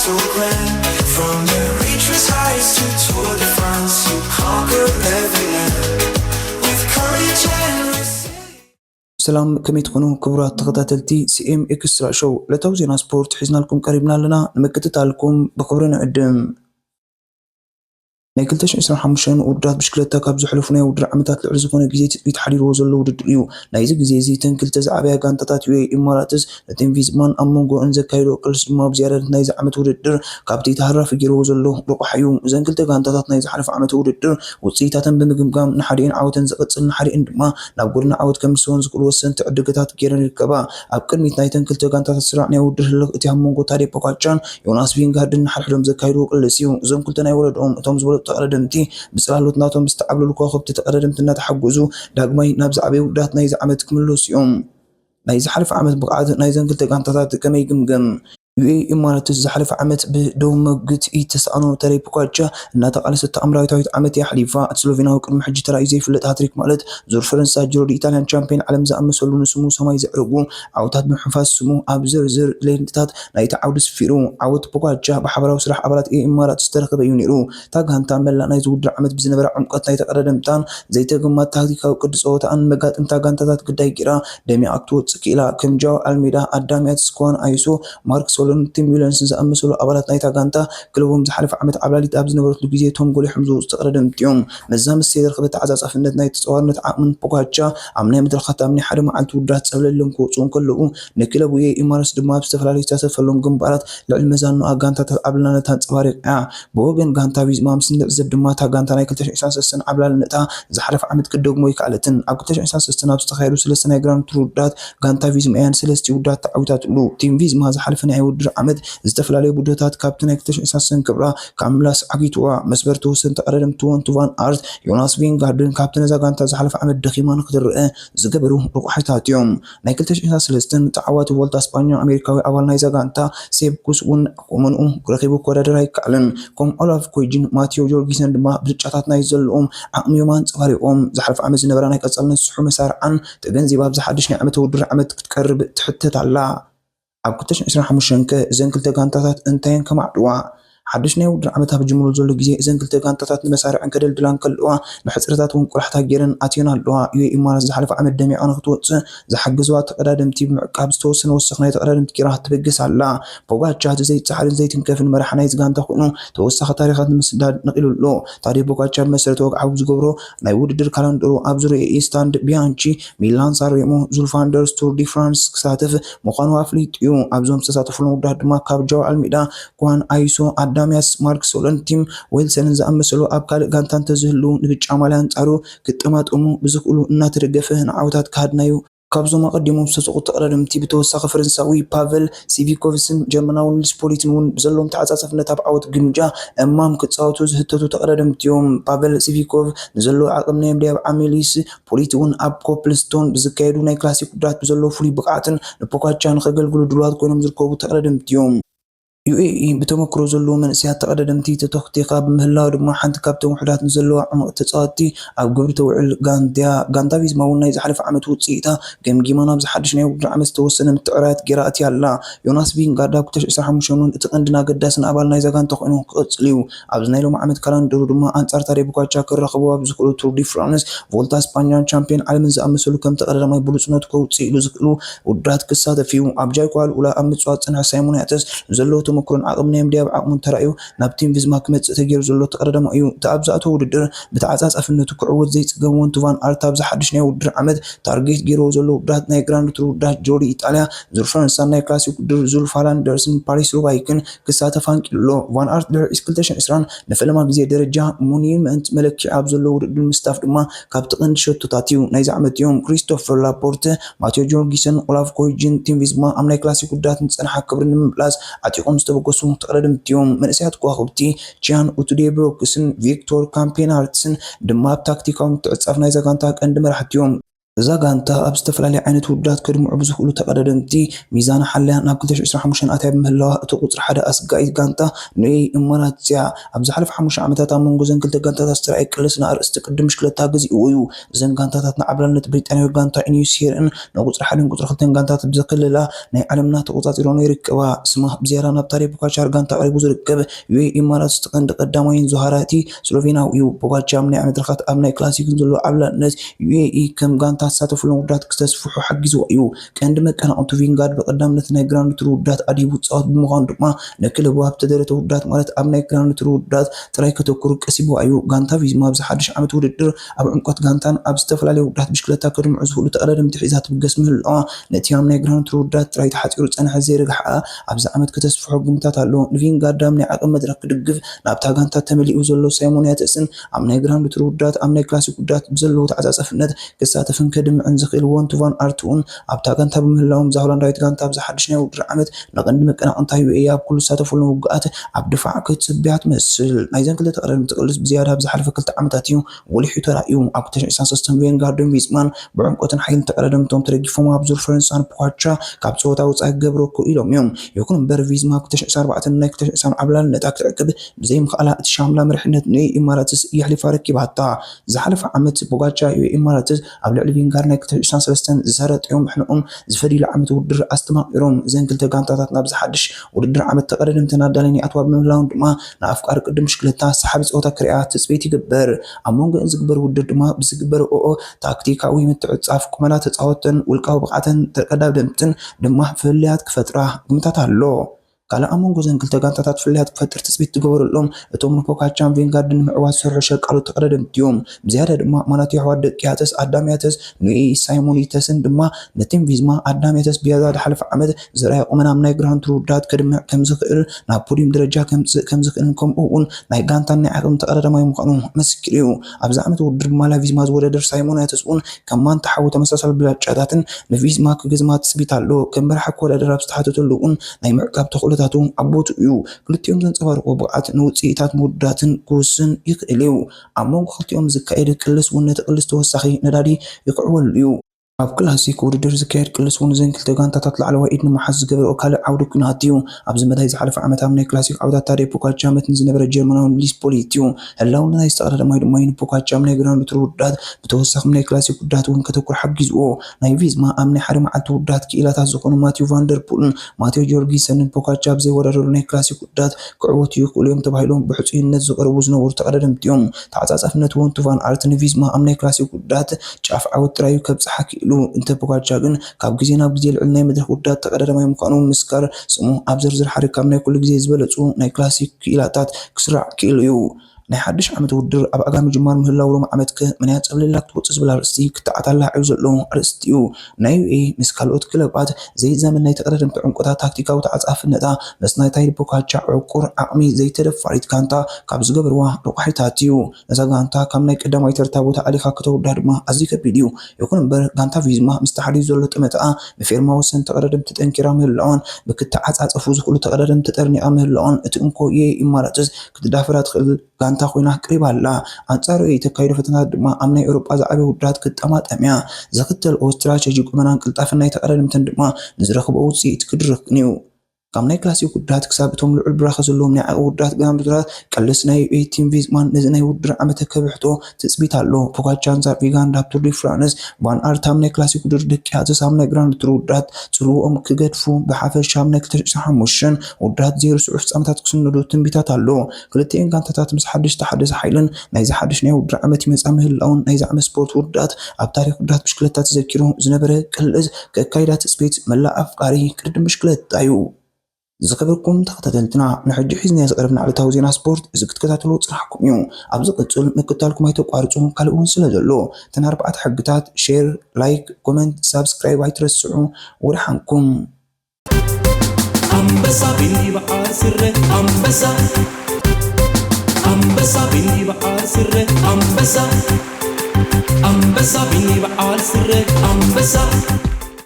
so grand. From the reaches heights to Tour de France, you conquer every land with courage and resilience. سلام كم تكونوا كبرات تغطاتلتي سي ام اكسترا شو لتوزينا سبورت حزنا لكم قريبنا لنا نمكتت لكم بخبرنا قدام ናይ 2025 ውድድራት ብሽክለታ ካብ ዝሕልፉና ውድድር ዓመታት ልዕል ዝኾነ ግዜ ትፅቢት ሓዲርዎ ዘሎ ውድድር እዩ። ናይዚ ግዜ እዚ ተን ክልተ ዝዓበያ ጋንታታት ዩኤኢ ኢማራትስ ነቲን ቪዝማን ኣብ መንጎአን ዘካይዶ ቅልስ ድማ ብዝያዳ ናይዚ ዓመት ውድድር ካብቲ ተሃራፊ ገይርዎ ዘሎ ልቑሕ እዩ። እዘን ክልተ ጋንታታት ናይ ዝሓለፈ ዓመት ውድድር ውፅኢታተን ብምግምጋም ንሓደአን ዓወተን ዝቕፅል ንሓደአን ድማ ናብ ጎድኒ ዓወት ከም ዝስወን ዝኽእሉ ወሰንቲ ዕድገታት ገይረን ይርከባ። ኣብ ቅድሚት ናይተን ክልተ ጋንታታት ስራዕ ናይ ውድድር ህልኽ እቲ ኣብ መንጎ ታዴ ፖጋቻርን ዮናስ ቪንጋርድን ንሓድሕዶም ዘካይድዎ ቅልስ እዩ። እዞም ክልተ ናይ ወለዶም እቶም ዝበለጡ ተቀዳደምቲ ብፅላሎት ናቶም ዝተዓብለሉ ከዋክብቲ ተቀዳደምቲ እናተሓገዙ ዳግማይ ናብ ዝዓበዩ ውድድራት ናይዚ ዓመት ክምለሱ እዮም። ናይ ዝሓለፈ ዓመት ብቕዓት ናይዘን ክልተ ጋንታታት ከመይ ግምገም? ዩኤኢ ኢማራትስ ዝሓለፈ ዓመት ብደቡብ መግቲ ተሳእኖ ታዴ ፖጋቻ እናተቃለሰት ተኣምራዊት ዓመት እያ ሓሊፋ። እቲ ስሎቬናዊ ቅድሚ ሕጂ ተራእዩ ዘይፍለጥ ሃትሪክ ማለት ዙር ፈረንሳ ጂሮ ዲ-ኢጣልያን ቻምፒዮን ዓለም ዝኣመሰሉ ንስሙ ሰማይ ዘዕርጉ ዓወታት ብምሕፋዝ ስሙ ኣብ ዝርዝር ሌንድታት ናይቲ ዓውዲ ሰፊሩ። ዓወት ፖጋቻ ብሓበራዊ ስራሕ ኣባላት ኢማራትስ ዝተረኸበ እዩ ነይሩ። እታ ጋንታ መላእ ናይ ዝውድር ዓመት ብዝነበረ ዕምቆት ናይ ተቀዳደምታን ዘይተገማት ታክቲካዊ ቅዲ ፀወታን መጋጥምታ ጋንታታት ግዳይ ጌራ ደሚቃ ክትወፅእ ክኢላ። ከም ጃው ኣልሜዳ፣ ኣዳምያት ስኳን ኣይሶ፣ ማርክ ቲም ዊለንስ ዝኣመሰሉ ኣባላት ናይታ ጋንታ ክለቦም ዝሓለፈ ዓመት ዓብላሊት ኣብ ዝነበረሉ ግዜ ቶም ጎሊሖም ዝወፁ ተቀዳደምቲ እዮም። መዛምስ ዘይረኸበ ተዓፃፃፍነት ናይ ተፃዋርነት ዓቕምን ፖጋቻ ኣብ ናይ መድረኻት ኣብ ናይ ሓደ መዓልቲ ውድድራት ፀብለሎም ክወፁ ከለዉ ንክለብ ዩኤኢ ኢማራትስ ድማ ብዝተፈላለዩ ዝተሳተፈሎም ግንባራት ልዕል መዛኑ ጋንታታት ዓብላልነታ ኣንፀባሪቃ እያ። ብወገን ጋንታ ቪዝማ ምስ ንዕዘብ ድማ እታ ጋንታ ናይ 2023 ዓብላልነታ ዝሓለፈ ዓመት ክደግሞ ይከኣለትን። ኣብ 2023 ኣብ ዝተኻየዱ ሰለስተ ናይ ግራንድ ቱር ውድድራት ጋንታ ቪዝማ እያን ሰለስተ ውድድራት ተዓዊታትሉ። ቲም ቪዝማ ዝሓለፈ ናይ ውድድር ዓመት ዝተፈላለዩ ቡድኖታት ካብቲ ናይ 2023 ክብራ ካብ ምላስ ዓጊትዋ። መስበርቲ ወሰን ተቀዳደምቲ ወንቱ ቫን ኣርት፣ ዮናስ ቪንጋርድን ካብቲ ነዛ ጋንታ ዝሓለፈ ዓመት ደኺማ ንክትርአ ዝገበሩ ልቑሓታት እዮም። ናይ 2023 ተዓዋቲ ቮልታ ስፓኛ ኣሜሪካዊ ኣባል ናይዛ ጋንታ ሴፕ ኩስ እውን ከምኡ ረኺቡ ክወዳደር ኣይከኣልን። ከም ኦላፍ ኮይጅን ማቴዎ ጆርጊሰን ድማ ብልጫታት ናይ ዘለዎም ዓቕሚዮም ኣንፀባሪቖም ዝሓለፈ ዓመት ዝነበረ ናይ ቀፃልነት ስሑ መሳርዓን ተገንዚባ ብዝሓድሽ ናይ ዓመተ ውድድር ዓመት ክትቀርብ ትሕተት ኣላ። ኣብ 2025 እዘን ክልተ ጋንታታት እንታይን ከማዕድዋ? ሓድሽ ናይ ውድድር ዓመት ኣብ ጅምሩ ዘሎ ግዜ እዘን ክልተ ጋንታታት ንመሳርዕን ከደልድላን ከለዋ ንሕፅረታት እውን ቁራሕታ ገይረን ኣትየን ኣለዋ። ዩኤኢ ኢማራትስ ዝሓለፈ ዓመት ደሚቃ ንክትወፅእ ዝሓገዝዋ ተቀዳደምቲ ብምዕቃብ ዝተወሰነ ወሰኽ ናይ ተቀዳደምቲ ጌራ ክትበግስ ኣላ። ፖጋቻ እቲ ዘይተሰሓልን ዘይትንከፍን መራሒ ናይዚ ጋንታ ኮይኑ ተወሳኺ ታሪኻት ንምስዳድ ነቂሉ ኣሎ። ታዴ ፖጋቻ ብመሰረተ ወግዓዊ ዝገብሮ ናይ ውድድር ካላንደሩ ኣብ ዙርያ ኢስታንድ ቢያንቺ፣ ሚላን ሳንሬሞ፣ ዙልፋንደርስ ቱር ዲ ፍራንስ ክሳተፍ ምዃኑ ኣፍሊጡ እዩ። ኣብዞም ዝተሳተፉሎም ውድድራት ድማ ካብ ጃው ኣልሜዳ፣ ኳን ኣይሶ፣ ኣዳምያስ፣ ማርክ ሶለን፣ ቲም ዌልሰንን ዝኣመሰሉ ኣብ ካልእ ጋንታ እንተዝህልው ንብጫ ማልያ አንጻሩ ክጠማጠሙ ብዝኽእሉ እናተደገፈ ንዓወታት ካድናዩ። ካብዞም ኣቐዲሞም ዝተሰቑ ተቀዳደምቲ ብተወሳኺ ፈረንሳዊ ፓቨል ሲቪኮቭስን ጀርመናዊ ኒልስ ፖሊትን እውን ብዘለዎም ተዓፃፃፍነት ኣብ ዓወት ግምጃ እማም ክፃወቱ ዝህተቱ ተቀዳደምቲ እዮም። ፓቨል ሲቪኮቭ ንዘለዎ ዓቕም ናይ ምድያብ ዓሚሊስ ፖሊት እውን ኣብ ኮፕልስቶን ብዝካየዱ ናይ ክላሲክ ውድድራት ብዘለዎ ፍሉይ ብቕዓትን ንፖጋቻ ንኸገልግሉ ድሉዋት ኮይኖም ዝርከቡ ተቀዳደምቲ እዮም። ዩኤኢ ብተመክሮ ዘለዎ መንእሰያት ተቀዳደምቲ ተተኽቲኻ ብምህላው ድማ ሓንቲ ካብቶም ውሕዳት ንዘለዋ ዕሙቕ ተፃወትቲ ኣብ ግብሪ ተውዕል ጋንታ ቪዝማ እውን ናይ ዝሓለፈ ዓመት ውፅኢታ ገምጊማ ናብ ዝሓድሽ ናይ ውድድር ዓመት ዝተወሰነ ምትዕራያት ጌራ ኣትያ ኣላ። ዮናስ ቪንጋርድ ኣብ 2025 እቲ ቀንድን ኣገዳስን ኣባል ናይዛ ጋንታ ኮይኑ ክቕፅል እዩ። ኣብዚ ናይ ሎሚ ዓመት ካላንደሩ ድማ ኣንጻር ታዴ ፖጋቻ ክረኽብዎ ኣብ ዝኽእሉ ቱር ዲ ፍራንስ፣ ቮልታ ስፓኛን ቻምፒዮን ዓለምን ዝኣመሰሉ ከም ተቀዳዳማይ ብሉጽነቱ ከውፅእ ኢሉ ዝኽእሉ ውድድራት ክሳተፍ እዩ። ኣብ ጃይኳል ኡላ ኣብ ምፅዋት ፀንሐ ሳይሞን ያተስ ዘለዎ ተመክሮን ዓቕሚ ናይ ምድያብ ዓቕሙን ተራእዩ ናብ ቲም ቪዝማ ክመፅእ ተገይሩ ዘሎ ተቀዳዳማ እዩ። እቲ ኣብ ዝኣተወ ውድድር ብተዓፃፃፍነቱ ክዕወት ዘይፅገም ወንቱ ቫን ኣርት ኣብ ዝሓድሽ ናይ ውድድር ዓመት ታርጌት ገይርዎ ዘሎ ውድድራት ናይ ግራንድ ቱር ውድድራት ጂሮ ዲ-ኢጣልያ፣ ዙር ፈረንሳን ናይ ክላሲክ ውድድር ዙልፋንደርስን ፓሪስ ሩባይክን ክሳተፍ አንቂሉ ኣሎ። ቫን ኣርት ድሕሪ 2020 ንፈለማ ግዜ ደረጃ ሞኒመንት መለክዒ ኣብ ዘሎ ውድድር ምስታፍ ድማ ካብቲ ቀንዲ ሸቶታት እዩ። ናይዚ ዓመት እዮም ክሪስቶፈር ላፖርተ፣ ማቴዎ ጆርጊሰን፣ ኦላፍ ኮይጅን ቲም ቪዝማ ኣብ ናይ ክላሲክ ውድድራት ንፀንሐ ክብሪ ንምምላስ ዓጢቖም ዝተበገሱ ተቀዳደምቲ እዮም። መንእሰያት ከዋክብቲ ቺያን ኡቱዴብሮክስን ቪክቶር ካምፔናርትስን ድማ ኣብ ታክቲካዊ ምትዕፅጻፍ ናይዛ ጋንታ ቀንዲ መራሕቲ እዮም። እዛ ጋንታ ኣብ ዝተፈላለዩ ዓይነት ውድድራት ከድምዑ ብዝኽእሉ ተቐዳደምቲ ሚዛን ሓልያ ናብ 2025 ኣትያ ብምህላዋ እቲ ቁፅሪ ሓደ ኣስጋኢት ጋንታ ንዩኤኢ ኢሚሬትስ እያ። ኣብ ዝሓለፈ 5 ዓመታት ኣብ መንጎ እዘን ክልተ ጋንታታት ዝተረኣየ ቅልስ ንኣርእስቲ ቅድም ምሽክለታ ገዚኡ እዩ። እዘን ጋንታታት ንዓብላልነት ብሪጣንያዊ ጋንታ ኢኒስሄርን ንቁፅሪ 1ን ቁፅሪ 2ን ጋንታታት ብዘክልላ ናይ ዓለምና ተቆፃፂሮን ይርከባ። ስማ ብዝያዳ ናብ ታሪክ ፖጋቻር ጋንታ ቀሪቡ ዝርከብ ዩኤኢ ኢሚሬትስ ቀንዲ ቀዳማይን ዞሃራቲ ስሎቬንያዊ እዩ። ፖጋቻር ኣብ ናይ መድረኻት ኣብ ናይ ክላሲክን ዘለዎ ዓብላልነት ዩኤኢ ከም ጋንታ ተሳተፍሎም ውድድራት ክተስፍሑ ሓጊዝዎ እዩ። ቀንዲ መቀናቐንቱ ቪንጋርድ በቀዳምነት ናይ ግራንድ ቱር ውድድራት ኣዲቡ ዝፃወት ብምዃኑ ድማ ንክለቡ ኣብ ተደረተ ውድድራት ማለት ኣብ ናይ ግራንድ ቱር ውድድራት ጥራይ ከተኩር ቀሲብዋ እዩ። ጋንታ ቪዝማ ኣብዚ ሓድሽ ዓመት ውድድር ኣብ ዕምቆት ጋንታን ኣብ ዝተፈላለዩ ውድድራት ብሽክለታ ከድምዑ ዝኽእሉ ተቐዳደምቲ ሒዛ ትብገስ ምህላዋ ነቲ ኣብ ናይ ግራንድ ቱር ውድድራት ጥራይ ተሓፂሩ ፀንሐ ዘይርግሓ ኣብዚ ዓመት ከተስፍሖ ግምታት ኣሎ። ንቪንጋርድ ኣብ ናይ ዓቕም መድረክ ክድግፍ ናብታ ጋንታ ተመሊኡ ዘሎ ሳይሞን ያተስን ኣብ ናይ ግራንድ ቱር ውድድራት ኣብ ናይ ክላሲክ ውድድራት ብዘለዎ ተዓፃፃፍነት ክሳተፍን ከድምዕን ዝኽእል ወንቱ ቫን ኣርቱን ኣብታ ጋንታ ብምህላዎም እዛ ሆላንዳዊት ጋንታ ኣብዚ ሓድሽ ናይ ውድድር ዓመት ንቐንዲ መቀናቐንታ ዩኤኢ ኣብ ኩሉ ዝሳተፈሎም ውግኣት ኣብ ድፋዕ ክትፅበያ ትመስል። ናይዘን ክልተ ተቐዳደምቲ ቅልስ ብዝያዳ ኣብ ዝሓለፈ 2 ዓመታት እዩ ወሊሑ ተራእዩ። ኣብ 2023 ቪንጋርድን ቪዝማን ብዕምቆትን ሓይልን ተቐዳደምቶም ተደጊፎም ኣብ ዙር ፈረንሳን ፖጋቻር ካብ ፀወታ ወፃኢ ክገብሮ ኢሎም እዮም። ይኹን እምበር ቪዝማ 2024 ናይ 2020 ዓብላልነታ ክትዕቅብ ብዘይምኽኣላ እቲ ሻምላ መሪሕነት ንዩኤኢ ኢሚሬትስ የሕሊፋ ረኪባታ። ዝሓለፈ ዓመት ፖጋቻር ዩኤኢ ኢሚሬትስ ኣብ ልዕሊ ቪንጋርድ ናይ 2023 ዝሰረጥዮም ሕንኦም ዝፈዲሉ ዓመት ውድድር ኣስተማቒሮም። እዘን ክልተ ጋንታታት ናብ ዝሓድሽ ውድድር ዓመት ተቐዳደምትን ኣዳለኒ ኣትዋ ብምህላዎም ድማ ንኣፍቃሪ ቅድም ምሽክለታ ሰሓቢ ፀወታ ክሪኣ ትፅቢት ይግበር። ኣብ መንጎአን ዝግበር ውድድር ድማ ብዝግበር ታክቲካዊ ምትዕፅፃፍ ቁመና ተፃወተን ውልቃዊ ብቕዓተን ተቐዳደምትን ድማ ፍልያት ክፈጥራ ግምታት ኣሎ። ካልእ ኣብ መንጎ እዘን ክልተ ጋንታታት ፍልያት ክፈጥር ትፅቢት ትገበረሎም እቶም ንፖጋቻርን ቪንጋርድን ንምዕዋት ዝሰርሑ ሸቃሎ ተቐዳደምቲ እዮም። ብዝያዳ ድማ ማናትዮ ኣሕዋት ደቂ ያተስ ኣዳም ያተስ ንዩኤኢ ሳይሞን ያተስን ድማ ነቲም ቪዝማ ኣዳም ያተስ ብያዛ ዝሓለፈ ዓመት ዝረኣየ ቁመና ኣብ ናይ ግራንድ ቱር ውድድራት ከድምዕ ከም ዝኽእል ናብ ፖዲየም ደረጃ ከምፅእ ከም ዝኽእልን ከምኡ እውን ናይ ጋንታን ናይ ዓቕሚ ተቐዳዳማይ ምዃኑ መስኪር እዩ። ኣብዚ ዓመት ውድድር ብማላ ቪዝማ ዝወዳደር ሳይሞን ያተስ እውን ከም ማንታ ሓዊ ተመሳሳሊ ብላጫታትን ንቪዝማ ክገዝማ ትፅቢት ኣሎ። ከም በረሓ ክወዳደር ኣብ ዝተሓተተሉ እውን ናይ ምዕቃብ ተኽእሎ ኣቦቱ እዩ። ክልቲኦም ዘንፀባርቑ ብቕዓት ንውፅኢታት መወዳእታን ክውስን ይኽእል እዩ። ኣብ መንጎ ክልቲኦም ዝካየድ ቅልስ እውን ነቲ ቅልስ ተወሳኺ ነዳዲ ይክዕወሉ እዩ። ኣብ ክላሲክ ውድድር ዝካየድ ቅልስ እውን እዘን ክልተ ጋንታታት ላዕለዋይ ኢድ ንምሓዝ ዝገበረኦ ካልእ ዓውዲ ኩናት እዩ። ኣብዚ መዳይ ዝሓለፈ ዓመት ኣብ ናይ ክላሲክ ዓውታት ታሪክ ፖጋቻር ዓመት ንዝነበረ ጀርመናዊ ሊስ ፖሊት እዩ። ህላውና ናይ ዝተቐዳደማይ ድማ ፖጋቻር ናይ ግራንድ ቱር ውድድራት ብተወሳኺ ናይ ክላሲክ ውድድራት እውን ከተኩር ሓጊዝዎ። ናይ ቪዝማ ኣብ ናይ ሓደ መዓልቲ ውድድራት ክኢላታት ዝኾኑ ማቴው ቫንደርፑልን ማቴዎ ጆርጊንሰንን ፖጋቻር ብዘይወዳደሩ ናይ ክላሲክ ውድድራት ክዕወቱ ይኽእሉ እዮም ተባሂሎም ብሕፁይነት ዝቐርቡ ዝነበሩ ተቐዳደምቲ እዮም። ተዓፃፃፍነት ወንቱ ቫን ኣርት ንቪዝማ ኣብ ናይ ክላሲክ ውድድራት ጫፍ ዓወት ጥራዩ ከብፅሓ እንተ ፖጋቻር ግን ካብ ግዜ ናብ ግዜ ልዕሊ ናይ መድረክ ውድድራት ተቐዳዳማይ ምዃኑ ምስካር ስሙ ኣብ ዝርዝር ሓደ ካብ ናይ ኩሉ ግዜ ዝበለፁ ናይ ክላሲክ ክኢላታት ክስራዕ ክኢሉ እዩ። ናይ ሓድሽ ዓመት ውድድር ኣብ ኣጋሚ ጅማር ምህላው ሎም ዓመት መንያ ፀብለላ ክትወፅእ ዝብል ኣርእስቲ ክተዓታላዕዩ ዘሎ ኣርእስቲ እዩ። ናይ ዩኤኢ ምስ ካልኦት ክለባት ዘይዛመን ናይ ተቐዳደምቲ ዕምቆታት ታክቲካዊ ተዓፃፍነታ ምስ ናይ ታይድ ፖጋቻር ዕቁር ዓቕሚ ዘይተደፋሪት ጋንታ ካብ ዝገበርዋ ልቋሒታት እዩ። ነዛ ጋንታ ካብ ናይ ቀዳማይ ተርታ ቦታ ኣሊኻ ከተውዳእ ድማ ኣዝዩ ከቢድ እዩ። ይኹን እምበር ጋንታ ቪዝማ ምስ ተሓዲዩ ዘሎ ጥመትኣ ብፌርማ ወሰን ተቐዳደምቲ ጠንኪራ ምህላዋን ብክተዓፃፀፉ ዝኽእሉ ተቐዳደምቲ ጠርኒቓ ምህላዋን እቲ እንኮ ዩኤኢ ኢሚሬትስ ክትዳፈራ ትኽእል ጋንታ ኮይና ቅሪባ ኣላ። ኣንጻሩ ተካይዶ ፈተናታት ድማ ኣብ ናይ ኤውሮጳ ዝዓበየ ውድድራት ክጠማጠምያ ዝኽተልኦ ስትራቴጂ ቁመናን ቅልጣፍን ናይ ተቐዳደምትን ድማ ንዝረኽቦ ውፅኢት ክድርክን እዩ። ካብ ናይ ክላሲክ ውድድራት ክሳብ እቶም ልዑል ብራኸ ዘለዎም ናይ ዓቕሚ ውድድራት ግራንድ ቱራት ቅልስ ናይ ዩኤኢ ቲም ቪዝማን ነዚ ናይ ውድድር ዓመት ከብሕቶ ትፅቢት ኣሎ። ፖጋቻር አንጻር ቪንጋርድ ኣብ ቱር ዲ ፍራንስ ቫን ኣርት ኣብ ናይ ክላሲክ ውድድር ደቂ ያተስ ኣብ ናይ ግራንድ ቱር ውድድራት ፅልውኦም ክገድፉ ብሓፈሻ ኣብ ናይ 2025 ውድድራት ዘይርስዑ ፍጻመታት ክስነዱ ትንቢታት ኣሎ። ክልቲአን ጋንታታት ምስ ሓድሽ ተሓደሰ ሓይልን ናይዚ ሓድሽ ናይ ውድድር ዓመት ይመፃ ምህላውን ናይዚ ዓመት ስፖርት ውድድራት ኣብ ታሪክ ውድድራት ብሽክለታ ተዘኪሩ ዝነበረ ቅልስ ከካይዳ ትፅቢት መላእ ኣፍቃሪ ቅድም ብሽክለታ እዩ። ዝኸበርኩም ተኸታተልትና ንሕጂ ሒዝና ዝቐረብና ዕለታዊ ዜና ስፖርት እዚ ክትከታተሉ ፅናሕኩም እዩ። ኣብዚ ቅፅል ምክትታልኩም ኣይተቋርፁ ካልእ እውን ስለ ዘሎ ተን 4 ሕግታት ሼር፣ ላይክ፣ ኮመንት፣ ሳብስክራይብ ኣይትረስዑ ወድሓንኩም። አንበሳ ቢበዓል ስረ አንበሳ አንበሳ ቢበዓል ስረ አንበሳ አንበሳ ቢበዓል ስረ አንበሳ